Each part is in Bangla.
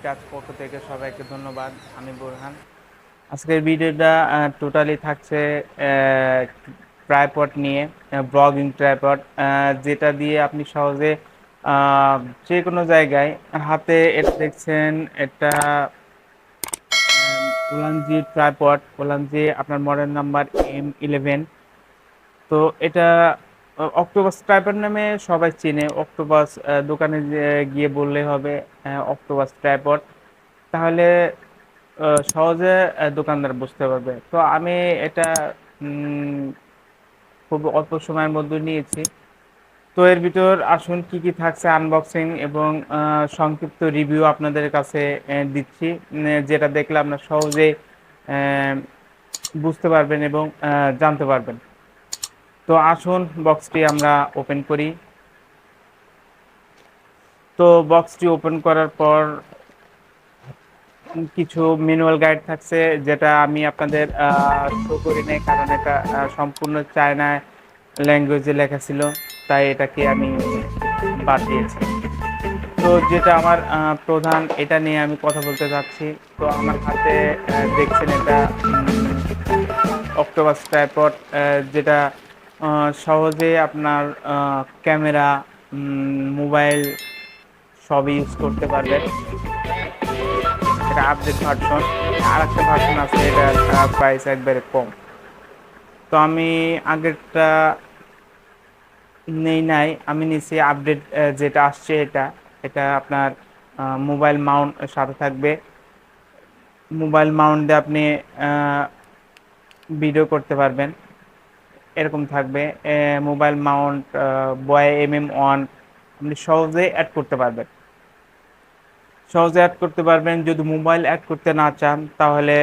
কাজ পক্ষ থেকে সবাইকে ধন্যবাদ। আমি বোরহান। আজকের ভিডিওটা টোটালি থাকছে ট্রাইপড নিয়ে, ব্লগিং ট্রাইপড, যেটা দিয়ে আপনি সহজে আহ, যে কোনো জায়গায় হাতে, এটা দেখছেন, এটা ওলানজি ট্রাইপড, ওলানজি আপনার মডেল নাম্বার M11। তো এটা অক্টোপাস ট্রাইপড নামে সবাই চেনে। অক্টোপাস দোকানে গিয়ে বললে হবে অক্টোপাস ট্রাইপড, তাহলে সহজে দোকানদার বুঝতে পারবে। তো আমি এটা উম, খুব অল্প সময়ের মধ্যে নিয়েছি। তো এর ভিতর আসুন কি কি থাকছে আনবক্সিং এবং সংক্ষিপ্ত রিভিউ আপনাদের কাছে দিচ্ছি, যেটা দেখলে আপনারা সহজেই আহ, বুঝতে পারবেন এবং জানতে পারবেন। তো আসুন বক্সটি আমরা ওপেন করি। তো বক্সটি ওপেন করার পর কিছু ম্যানুয়াল গাইড থাকছে, যেটা আমি আপনাদের শো করি নাই, কারণ এটা সম্পূর্ণ চায়না ল্যাঙ্গুয়েজে লেখা ছিল, তাই এটাকে আমি বাদ দিয়েছি। তো যেটা আমার প্রধান, এটা নিয়ে আমি কথা বলতে চাচ্ছি। তো আমার হাতে দেখছেন এটা অক্টোপাস ট্রাইপড, যেটা সহজে আপনার ক্যামেরা, মোবাইল সবই ইউজ করতে পারবেন। এটা আপডেট ভার্সন। আর একটা ভার্সন আছে, এটার প্রাইস একবারে কম। তো আমি আগেরটা নেই নাই, আমি নিছি আপডেট যেটা আসছে এটা। এটা আপনার মোবাইল মাউন্ট সাথে থাকবে। মোবাইল মাউন্ট দিয়ে আপনি ভিডিও করতে পারবেন, এরকম থাকবে। মোবাইল মাউন্ট বয় MM1 আপনি সহজে অ্যাড করতে পারবেন। সহজে অ্যাড করতে পারবেন। যদি মোবাইল অ্যাড করতে না চান, তাহলে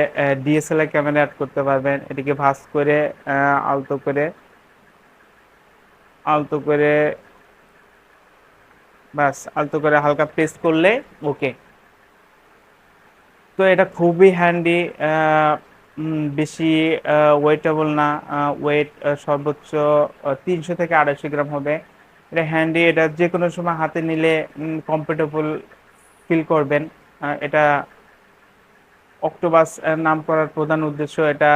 DSLR ক্যামেরা অ্যাড করতে পারবেন। এটিকে ভাঁজ করে আলতো করে আলতো করে বাস আলতো করে হালকা প্রেস করলে ওকে। তো এটা খুবই হ্যান্ডি, বেশি ওয়েটেবল না। ওয়েট সর্বোচ্চ 300 থেকে 250 গ্রাম হবে। এটা হ্যান্ডি, এটা যে কোনো সময় হাতে নিলে কমফোর্টেবল ফিল করবেন। এটা অক্টোপাস নাম করার প্রধান উদ্দেশ্য, এটা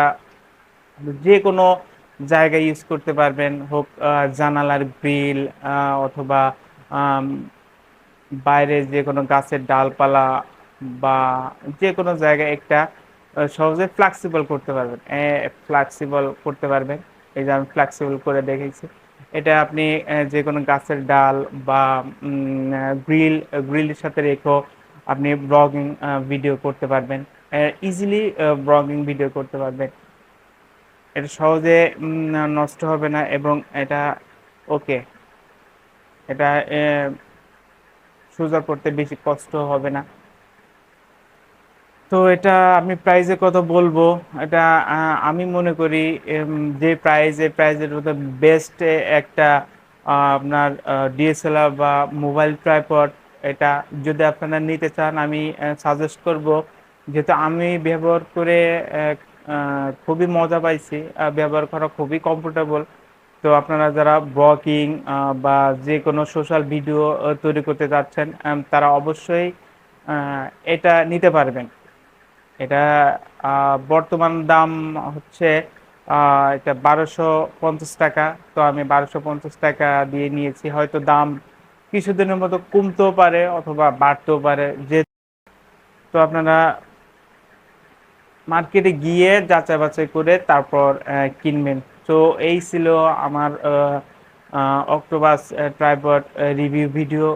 যে কোনো জায়গায় ইউজ করতে পারবেন, হোক জানালার গ্রিল, অথবা আম, বাইরে যে কোনো গাছের ডালপালা, বা যে কোনো জায়গায় একটা সহজে ফ্লেক্সিবল করতে পারবেন। ফ্লেক্সিবল করতে পারবেন, এই যে আমি ফ্লেক্সিবল করে দেখেছি। এটা আপনি যে কোনো গাছের ডাল বা গ্রিলের সাথে রেখেও আপনি ব্লগিং ভিডিও করতে পারবেন, ইজিলি ব্লগিং ভিডিও করতে পারবেন। এটা সহজে নষ্ট হবে না, এবং এটা ওকে, এটা সোজা করতে বেশি কষ্ট হবে না। তো এটা আমি প্রাইজের কথা বলবো। এটা আমি মনে করি যে প্রাইজের মধ্যে বেস্ট একটা আপনার DSLR বা মোবাইল ট্রাইপড। এটা যদি আপনারা নিতে চান, আমি সাজেস্ট করব, যেহেতু আমি ব্যবহার করে খুবই মজা পাইছি, ব্যবহার করা খুবই কমফোর্টেবল। তো আপনারা যারা ব্লগিং বা যে কোনো সোশ্যাল ভিডিও তৈরি করতে যাচ্ছেন, তারা অবশ্যই আহ, এটা নিতে পারবেন। এটা বর্তমান দাম হচ্ছে এটা 1250 টাকা। তো আমি 1250 টাকা দিয়ে নিয়েছি। হয়তো দাম কিছুদিনের মতো কমতেও পারে অথবা বাড়তেও পারে, যে তো আপনারা মার্কেটে গিয়ে যাচাই বাছাই করে তারপর কিনবেন। তো এই ছিল আমার অক্টোপাস ট্রাইপড রিভিউ ভিডিও।